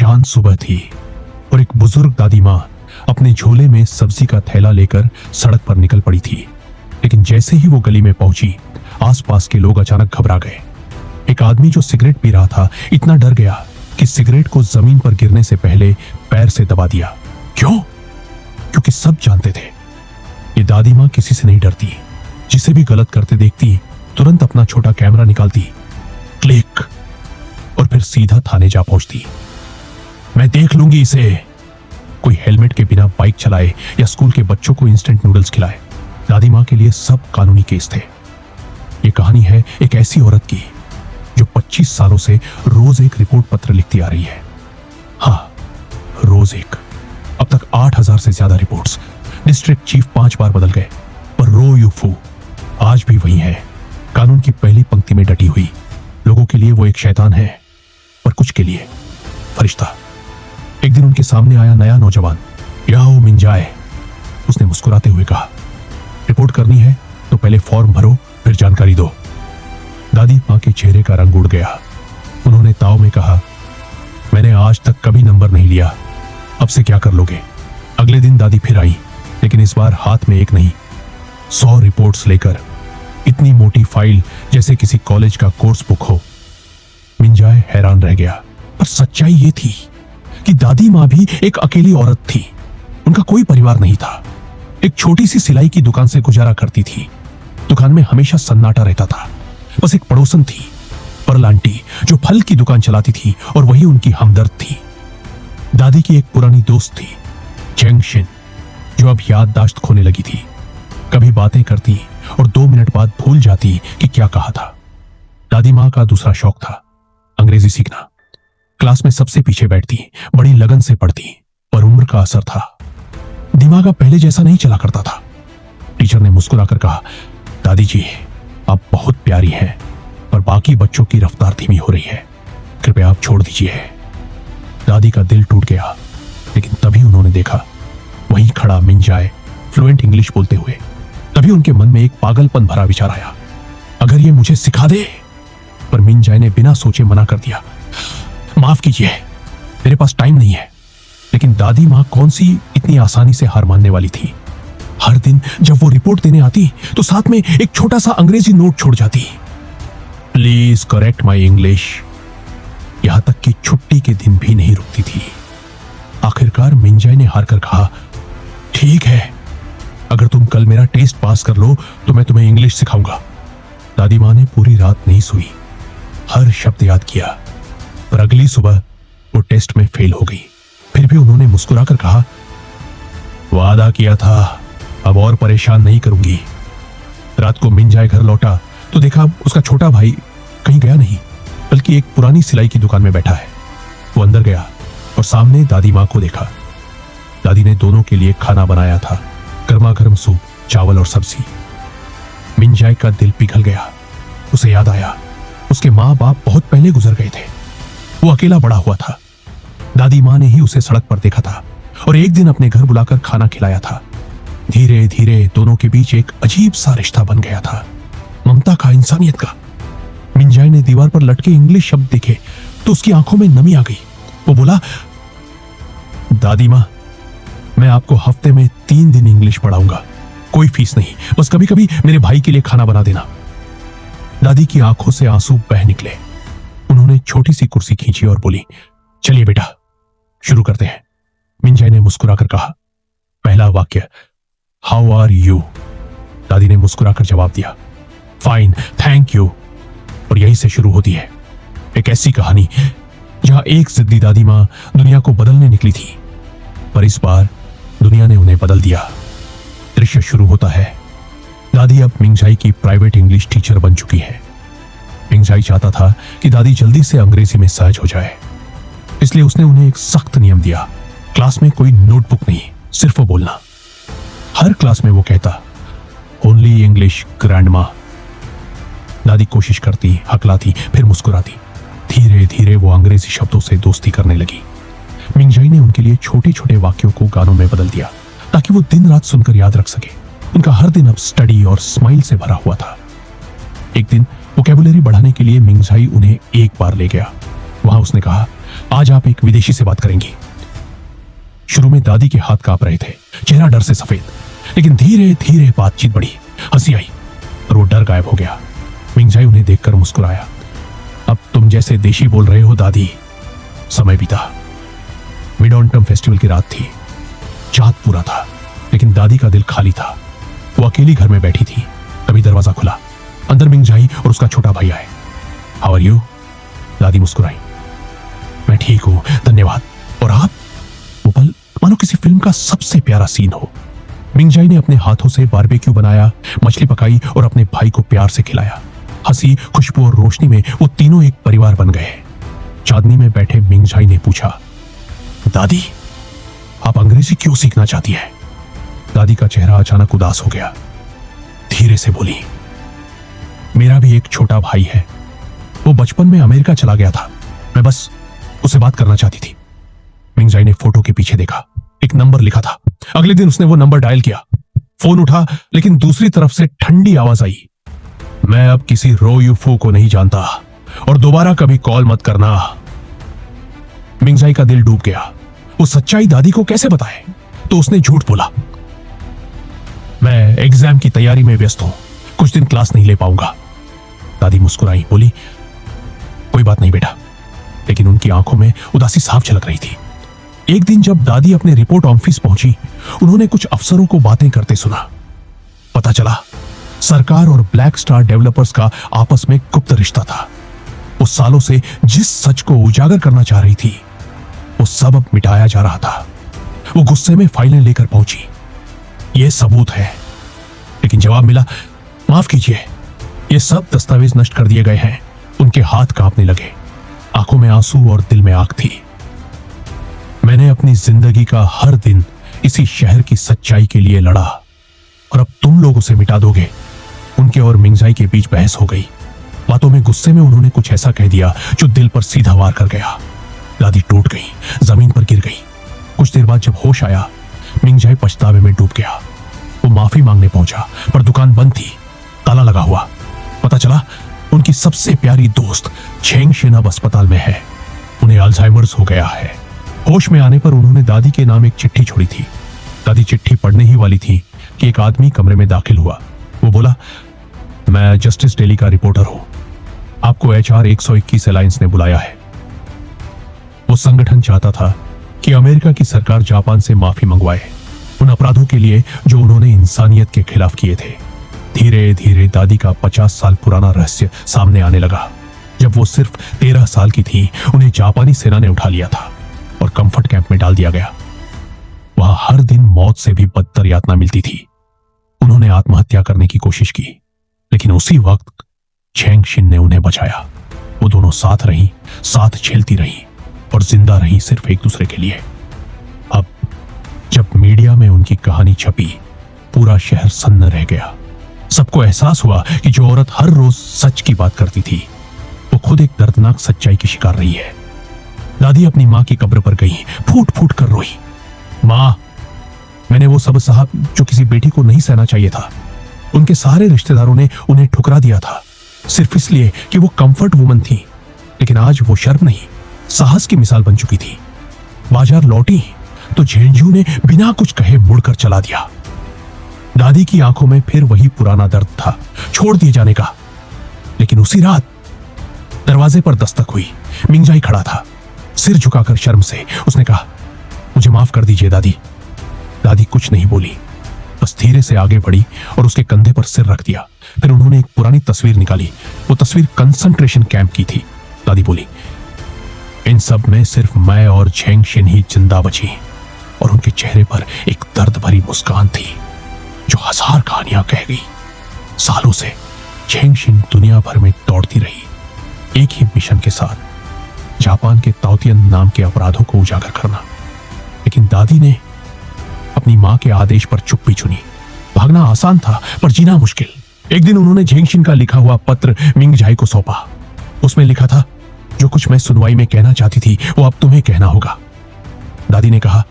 चांद सुबह थी और एक बुजुर्ग दादी माँ अपने झोले में सब्जी का थैला लेकर सड़क पर निकल पड़ी थी। लेकिन जैसे ही वो गली में पहुंची, आसपास के लोग अचानक घबरा गए। एक आदमी जो सिगरेट पी रहा था इतना डर गया कि सिगरेट को जमीन पर गिरने से पहले पैर से दबा दिया। क्यों? क्योंकि सब जानते थे ये दादी माँ किसी से नहीं डरती। जिसे भी गलत करते देखती तुरंत अपना छोटा कैमरा निकालती, क्लिक, और फिर सीधा थाने जा पहुंचती। मैं देख लूंगी इसे। कोई हेलमेट के बिना बाइक चलाए या स्कूल के बच्चों को इंस्टेंट नूडल्स खिलाए, दादी माँ के लिए सब कानूनी केस थे। ये कहानी है एक ऐसी औरत की जो 25 सालों से रोज एक रिपोर्ट पत्र लिखती आ रही है। हाँ, रोज एक। अब तक 8000 से ज्यादा रिपोर्ट्स। डिस्ट्रिक्ट चीफ 5 बार बदल गए, पर रो यूफू आज भी वही है, कानून की पहली पंक्ति में डटी हुई। लोगों के लिए वो एक शैतान है, पर कुछ के लिए फरिश्ता। एक दिन उनके सामने आया नया नौजवान, याओ मिंजाए। उसने मुस्कुराते हुए कहा, रिपोर्ट करनी है तो पहले फॉर्म भरो, फिर जानकारी दो। दादी माँ के चेहरे का रंग उड़ गया। उन्होंने ताव में कहा, मैंने आज तक कभी नंबर नहीं लिया, अब से क्या कर लोगे? अगले दिन दादी फिर आई, लेकिन इस बार हाथ में एक नहीं 100 रिपोर्ट्स लेकर। इतनी मोटी फाइल जैसे किसी कॉलेज का कोर्स बुक हो। मिंजाए हैरान रह गया, पर सच्चाई ये थी कि दादी माँ भी एक अकेली औरत थी। उनका कोई परिवार नहीं था। एक छोटी सी सिलाई की दुकान से गुजारा करती थी। दुकान में हमेशा सन्नाटा रहता था। बस एक पड़ोसन थी, परल आंटी, जो फल की दुकान चलाती थी और वही उनकी हमदर्द थी। दादी की एक पुरानी दोस्त थी, चेंगशिन, जो अब याददाश्त खोने लगी थी। कभी बातें करती और 2 मिनट बाद भूल जाती कि क्या कहा था। दादी माँ का दूसरा शौक था अंग्रेजी सीखना। क्लास में सबसे पीछे बैठती, बड़ी लगन से पढ़ती, पर उम्र का असर था। दिमाग अब पहले जैसा नहीं चला करता था। टीचर ने मुस्कुराकर कहा, दादी जी आप बहुत प्यारी हैं, पर बाकी बच्चों की रफ्तार धीमी हो रही है, कृपया आप छोड़ दीजिए। दादी का दिल टूट गया। लेकिन तभी उन्होंने देखा वहीं खड़ा मिंजाए फ्लुएंट इंग्लिश बोलते हुए। तभी उनके मन में एक पागलपन भरा विचार आया, अगर ये मुझे सिखा दे। पर मिंजाए ने बिना सोचे मना कर दिया, माफ कीजिए, मेरे पास टाइम नहीं है। लेकिन दादी माँ कौन सी इतनी आसानी से हार मानने वाली थी। हर दिन जब वो रिपोर्ट देने आती तो साथ में एक छोटा सा अंग्रेजी नोट छोड़ जाती, प्लीज करेक्ट माई इंग्लिश। यहां तक कि छुट्टी के दिन भी नहीं रुकती थी। आखिरकार मिंजाए ने हार कर कहा, ठीक है, अगर तुम कल मेरा टेस्ट पास कर लो तो मैं तुम्हें इंग्लिश सिखाऊंगा। दादी माँ ने पूरी रात नहीं सोई, हर शब्द याद किया, पर अगली सुबह वो टेस्ट में फेल हो गई। फिर भी उन्होंने मुस्कुराकर कहा, वादा किया था, अब और परेशान नहीं करूंगी। रात को मिंजाए घर लौटा तो देखा उसका छोटा भाई कहीं गया नहीं, बल्कि एक पुरानी सिलाई की दुकान में बैठा है। वो अंदर गया और सामने दादी माँ को देखा। दादी ने दोनों के लिए खाना बनाया था, गर्मा गर्म सूप, चावल और सब्जी। मिंजाए का दिल पिघल गया। उसे याद आया उसके माँ बाप बहुत पहले गुजर गए थे। वो अकेला बड़ा हुआ था। दादी माँ ने ही उसे सड़क पर देखा था और एक दिन अपने घर बुलाकर खाना खिलाया था। धीरे धीरे दोनों के बीच एक अजीब सा रिश्ता बन गया था, ममता का, इंसानियत का। मिंजाए ने दीवार पर लटके इंग्लिश शब्द देखे तो उसकी आंखों में नमी आ गई। वो बोला, दादी माँ, मैं आपको हफ्ते में 3 दिन इंग्लिश पढ़ाऊंगा, कोई फीस नहीं, बस कभी कभी मेरे भाई के लिए खाना बना देना। दादी की आंखों से आंसू बह निकले। उन्होंने छोटी सी कुर्सी खींची और बोली, चलिए बेटा, शुरू करते हैं। मिंजाए ने मुस्कुराकर कहा, पहला वाक्य, हाउ आर यू। दादी ने मुस्कुराकर जवाब दिया, फाइन, थैंक यू। और यहीं से शुरू होती है एक ऐसी कहानी जहां एक जिद्दी दादी मां दुनिया को बदलने निकली थी, पर इस बार दुनिया ने उन्हें बदल दिया। दृश्य शुरू होता है। दादी अब मिंजाई की प्राइवेट इंग्लिश टीचर बन चुकी है। मिंजाई चाहता था कि दादी जल्दी से अंग्रेजी में सहज हो जाए, इसलिए उसने उन्हें एक सख्त नियम दिया, क्लास में कोई नोटबुक नहीं, सिर्फ बोलना। हर क्लास में वो कहता, ओनली इंग्लिश ग्रैंडमा। दादी कोशिश करती, हकलाती, फिर मुस्कुराती। धीरे धीरे वो अंग्रेजी शब्दों से दोस्ती करने लगी। मिंजाई ने उनके लिए छोटे छोटे वाक्यों को गानों में बदल दिया ताकि वो दिन रात सुनकर याद रख सके। उनका हर दिन अब स्टडी और स्माइल से भरा हुआ था। एक दिन वोकैबुलरी बढ़ाने के लिए मिंजाई उन्हें एक बार ले गया। वहां उसने कहा, आज आप एक विदेशी से बात करेंगी। शुरू में दादी के हाथ कांप रहे थे, चेहरा डर से सफेद, लेकिन धीरे धीरे बातचीत बढ़ी, हंसी आई और वो डर गायब हो गया। मिंगजाई उन्हें देखकर मुस्कुराया। अब तुम जैसे देशी बोल रहे हो दादी। समय बीता। मिड ऑटम फेस्टिवल की रात थी। चांद पूरा था, लेकिन दादी का दिल खाली था। वो अकेली घर में बैठी थी। तभी दरवाजा खुला। अंदर मिंगजाई और उसका छोटा भाई आए। How are you? दादी मुस्कुराई। मैं ठीक हूं, धन्यवाद। और आप? वो पल मानो किसी फिल्म का सबसे प्यारा सीन हो। मिंगजाई ने अपने हाथों से बारबेक्यू बनाया, मछली पकाई और अपने भाई को प्यार से खिलाया। हंसी, खुशबू और रोशनी में वो तीनों एक परिवार बन गए। चांदनी में बैठे मिंगजाई ने पूछा, दादी आप अंग्रेजी क्यों सीखना चाहती हैं? दादी का चेहरा अचानक उदास हो गया। धीरे से बोली, मेरा भी एक छोटा भाई है। वो बचपन में अमेरिका चला गया था। मैं बस उससे बात करना चाहती थी। मिंगजाई ने फोटो के पीछे देखा। एक नंबर लिखा था। अगले दिन उसने वो नंबर डायल किया। फोन उठा, लेकिन दूसरी तरफ से ठंडी आवाज आई, मैं अब किसी रो यूफो को नहीं जानता और दोबारा कभी कॉल मत करना। मिंगजाई का दिल डूब गया। वो सच्चाई दादी को कैसे बताए? तो उसने झूठ बोला, मैं एग्जाम की तैयारी में व्यस्त हूं, कुछ दिन क्लास नहीं ले पाऊंगा। दादी मुस्कुराई, बोली, कोई बात नहीं बेटा। लेकिन उनकी आंखों में उदासी साफ झलक रही थी। एक दिन जब दादी अपने रिपोर्ट ऑफिस पहुंची, उन्होंने कुछ अफसरों को बातें करते सुना। पता चला सरकार और ब्लैक स्टार डेवलपर्स का आपस में गुप्त रिश्ता था। वो सालों से जिस सच को उजागर करना चाह रही थी, वो सब अब मिटाया जा रहा था। वो गुस्से में फाइलें लेकर पहुंची। ये सबूत है। लेकिन जवाब मिला, माफ कीजिए, ये सब दस्तावेज नष्ट कर दिए गए हैं। उनके हाथ कांपने लगे, आंखों में आंसू और दिल में आग थी। मैंने अपनी जिंदगी का हर दिन इसी शहर की सच्चाई के लिए लड़ा, और अब तुम लोग उसे मिटा दोगे। उनके और मिंगजाई के बीच बहस हो गई। बातों में गुस्से में उन्होंने कुछ ऐसा कह दिया जो दिल पर सीधा वार कर गया। दादी टूट गई, जमीन पर गिर गई। कुछ देर बाद जब होश आया, मिंगजाई पछतावे में डूब गया। वो माफी मांगने पहुंचा, पर दुकान बंद थी, ताला लगा हुआ। पता चला उनकी सबसे प्यारी दोस्त छेंगशिन अब अस्पताल में है। उन्हें अल्जाइमर्स हो गया है। होश में आने पर उन्होंने दादी के नाम एक चिट्ठी छोड़ी थी। दादी चिट्ठी पढ़ने ही वाली थी कि एक आदमी कमरे में दाखिल हुआ। वो बोला, मैं जस्टिस डेली का रिपोर्टर हूं। आपको HR 121 अलायंस ने बुलाया है। वो संगठन चाहता था कि अमेरिका की सरकार जापान से माफी मंगवाए उन अपराधों के लिए जो उन्होंने इंसानियत के खिलाफ किए थे। धीरे धीरे दादी का 50 साल पुराना रहस्य सामने आने लगा। जब वो सिर्फ 13 साल की थी, उन्हें जापानी सेना ने उठा लिया था और कंफर्ट कैंप में डाल दिया गया। वहां हर दिन मौत से भी बदतर यातना मिलती थी। उन्होंने आत्महत्या करने की कोशिश की, लेकिन उसी वक्त छेंगशिन ने उन्हें बचाया। वो दोनों साथ रहीं, साथ झेलती रहीं और जिंदा रहीं सिर्फ एक दूसरे के लिए। अब जब मीडिया में उनकी कहानी छपी, पूरा शहर सन्न रह गया। सबको एहसास हुआ कि जो औरत हर रोज सच की बात करती थी, वो खुद एक दर्दनाक सच्चाई की शिकार रही है। दादी अपनी मां की कब्र पर गई, फूट फूट कर रोई। मां, मैंने वो सब सहा जो किसी बेटी को नहीं सहना चाहिए था। उनके सारे रिश्तेदारों ने उन्हें ठुकरा दिया था, सिर्फ इसलिए कि वो कंफर्ट वुमन थी। लेकिन आज वो शर्म नहीं, साहस की मिसाल बन चुकी थी। बाजार लौटी तो झेंझू ने बिना कुछ कहे मुड़कर चला दिया। दादी की आंखों में फिर वही पुराना दर्द था, छोड़ दिए जाने का। लेकिन उसी रात दरवाजे पर दस्तक हुई। मिंगजाई खड़ा था, सिर झुकाकर शर्म से। उसने कहा, मुझे माफ कर दीजिए दादी। दादी कुछ नहीं बोली, बस धीरे से आगे बढ़ी और उसके कंधे पर सिर रख दिया। फिर उन्होंने एक पुरानी तस्वीर निकाली। वो तस्वीर कंसंट्रेशन कैंप की थी। दादी बोली, इन सब में सिर्फ मैं और छेंगशिन ही जिंदा बची, और उनके चेहरे पर एक दर्द भरी मुस्कान थी जो 1000 कहानियां कह गई। सालों से छेंगशिन दुनिया भर में दौड़ती रही, एक ही मिशन के साथ, जापान के ताओतियन नाम के अपराधों को उजागर करना। लेकिन दादी ने अपनी मां के आदेश पर चुप्पी चुनी। भागना आसान था, पर जीना मुश्किल। एक दिन उन्होंने छेंगशिन का लिखा हुआ पत्र मिंगजाई को सौंपा। उसमें लिखा था, जो कुछ मैं सुनवाई में कहना चाहती थी वो अब तुम्हें कहना होगा। दादी ने कहा,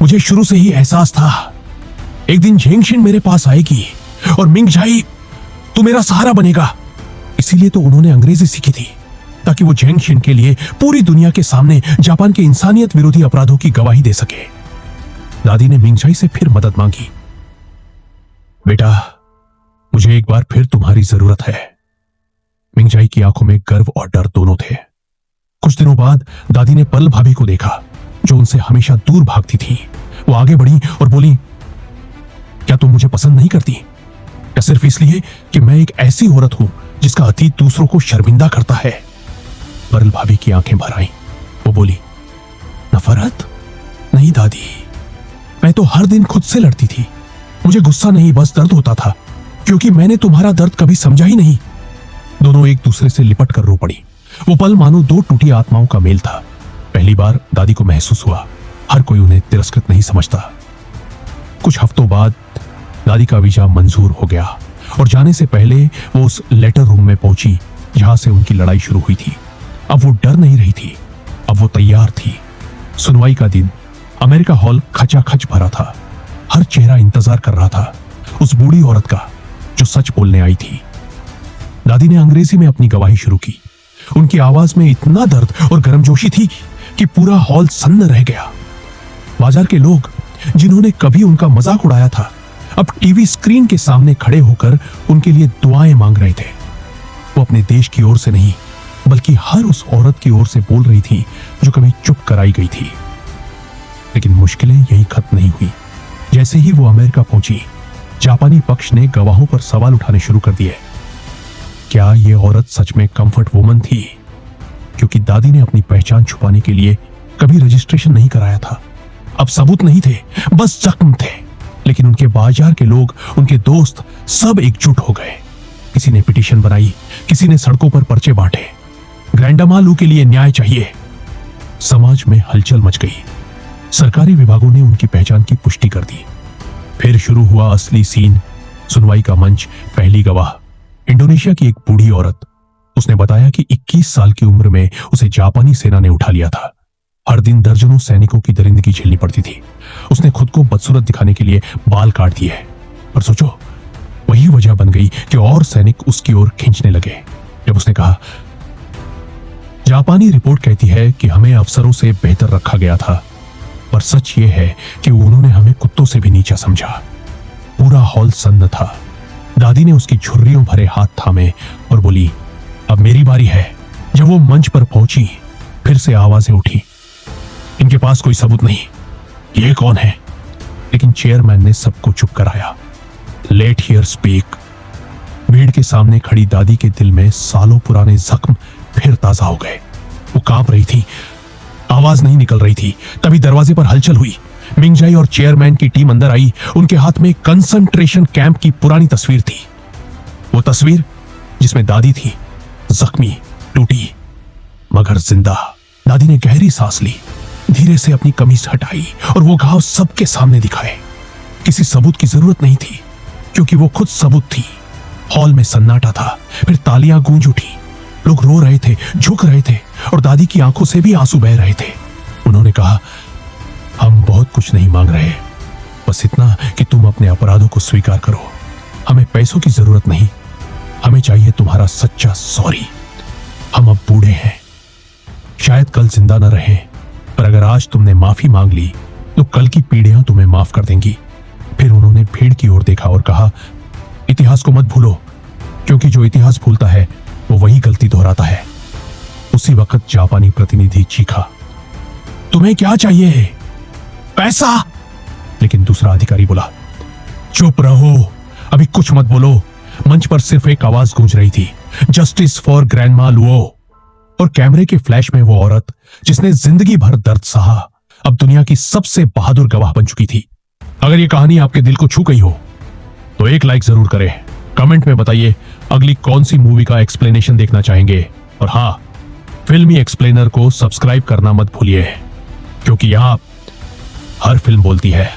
मुझे शुरू से ही एहसास था एक दिन छेंगशिन मेरे पास आएगी और मिंगजाई तू मेरा सहारा बनेगा। इसीलिए तो उन्होंने अंग्रेजी सीखी थी। ताकि वो जेंग शिन के लिए पूरी दुनिया के सामने जापान के इंसानियत विरोधी अपराधों की गवाही दे सके। दादी ने मिंगजाई से फिर मदद मांगी। बेटा, मुझे एक बार फिर तुम्हारी जरूरत है। मिंगजाई की आंखों में गर्व और डर दोनों थे। कुछ दिनों बाद दादी ने पर्ल भाभी को देखा, जो उनसे हमेशा दूर भागती थी। वो आगे बढ़ी और बोली, क्या तुम मुझे पसंद नहीं करती? क्या सिर्फ इसलिए कि मैं एक ऐसी औरत हूं जिसका अतीत दूसरों को शर्मिंदा करता है? पर्ल भाभी की आंखें भर आईं। वो बोली, नफरत? नहीं दादी, मैं तो हर दिन खुद से लड़ती थी। मुझे गुस्सा नहीं, बस दर्द होता था, क्योंकि मैंने तुम्हारा दर्द कभी समझा ही नहीं। दोनों एक दूसरे से लिपट कर रो पड़ी। वो पल मानो दो टूटी आत्माओं का मेल था। पहली बार दादी को महसूस हुआ हर कोई उन्हें तिरस्कृत नहीं समझता। कुछ हफ्तों बाद दादी का वीजा मंजूर हो गया और जाने से पहले वो उस लेटर रूम में पहुंची जहां से उनकी लड़ाई शुरू हुई थी। अब वो डर नहीं रही थी, अब वो तैयार थी। सुनवाई का दिन। अमेरिका हॉल खचाखच भरा था। हर चेहरा इंतजार कर रहा था उस बूढ़ी औरत का जो सच बोलने आई थी। दादी ने अंग्रेजी में अपनी गवाही शुरू की। उनकी आवाज में इतना दर्द और गर्मजोशी थी कि पूरा हॉल सन्न रह गया। बाजार के लोग, जिन्होंने कभी उनका मजाक उड़ाया था, अब टीवी स्क्रीन के सामने खड़े होकर उनके लिए दुआएं मांग रहे थे। वो अपने देश की ओर से नहीं, बल्कि हर उस औरत की ओर से बोल रही थी जो कभी चुप कराई गई थी। लेकिन मुश्किलें यहीं खत्म नहीं हुई। जैसे ही वो अमेरिका पहुंची, जापानी पक्ष ने गवाहों पर सवाल उठाने शुरू कर दिए। क्या ये औरत सच में कंफर्ट वुमन थी? क्योंकि दादी ने अपनी पहचान छुपाने के लिए कभी रजिस्ट्रेशन नहीं कराया था। अब सबूत नहीं थे, बस जख्म थे। लेकिन उनके बाजार के लोग, उनके दोस्त, सब एकजुट हो गए। किसी ने पिटीशन बनाई, किसी ने सड़कों पर पर्चे बांटे। ग्रैंडमा लू के लिए न्याय चाहिए। समाज में हलचल मच गई। सरकारी विभागों ने उनकी पहचान की पुष्टि कर दी। फिर शुरू हुआ असली सीन। सुनवाई का मंच। पहली गवाह इंडोनेशिया की एक बूढ़ी औरत। उसने बताया कि 21 साल की उम्र में उसे जापानी सेना ने उठा लिया था। हर दिन दर्जनों सैनिकों की दरिंदगी झेलनी पड़ती थी। उसने खुद को बदसूरत दिखाने के लिए बाल काट दिए। पर सोचो, वही वजह बन गई कि और सैनिक उसकी ओर खींचने लगे। जब उसने कहा, जापानी रिपोर्ट कहती है कि हमें अफसरों से बेहतर रखा गया था, पर सच यह है कि उन्होंने हमें कुत्तों से भी नीचा समझा। पूरा हॉल सन्न था। दादी ने उसकी झुर्रियों भरे हाथ थामे और बोली, अब मेरी बारी है। जब वो मंच पर पहुंची, फिर से आवाजें उठी, इनके पास कोई सबूत नहीं, ये कौन है? लेकिन चेयरमैन ने सबको चुप कराया। Let here speak. भीड़ के सामने खड़ी दादी के दिल में सालों पुराने जख्म फिर ताजा हो गए। वो कांप रही थी, आवाज नहीं निकल रही थी। तभी दरवाजे पर हलचल हुई। मिंगजाई और चेयरमैन की टीम अंदर आई। उनके हाथ में कंसंट्रेशन कैंप की पुरानी तस्वीर थी। वो तस्वीर जिसमें दादी थी, जख्मी, टूटी, मगर जिंदा। दादी ने गहरी सांस ली, धीरे से अपनी कमीज हटाई और वो घाव सबके सामने दिखाए। किसी सबूत की जरूरत नहीं थी, क्योंकि वो खुद सबूत थी। हॉल में सन्नाटा था। फिर तालियां गूंज उठी। लोग रो रहे थे, झुक रहे थे और दादी की आंखों से भी आंसू बह रहे थे। उन्होंने कहा, हम बहुत कुछ नहीं मांग रहे, बस इतना कि तुम अपने अपराधों को स्वीकार करो। हमें पैसों की जरूरत नहीं, हमें चाहिए तुम्हारा सच्चा सॉरी। हम अब बूढ़े हैं, शायद कल जिंदा न रहे, पर अगर आज तुमने माफी मांग ली तो कल की पीढ़ियां तुम्हें माफ कर देंगी। फिर उन्होंने भीड़ की ओर देखा और कहा, इतिहास को मत भूलो, क्योंकि जो इतिहास भूलता है वो वही गलती दोहराता है। उसी वक्त जापानी प्रतिनिधि चीखा, तुम्हें क्या चाहिए? पैसा? लेकिन दूसरा अधिकारी बोला, चुप रहो, अभी कुछ मत बोलो। मंच पर सिर्फ एक आवाज गूंज रही थी, जस्टिस फॉर ग्रैंडमा लुओ। और कैमरे के फ्लैश में वो औरत जिसने जिंदगी भर दर्द सहा, अब दुनिया की सबसे बहादुर गवाह बन चुकी थी। अगर ये कहानी आपके दिल को छू गई हो तो एक लाइक जरूर करें। कमेंट में बताइए अगली कौन सी मूवी का एक्सप्लेनेशन देखना चाहेंगे। और हाँ, फिल्मी एक्सप्लेनर को सब्सक्राइब करना मत भूलिए, क्योंकि यहां हर फिल्म बोलती है।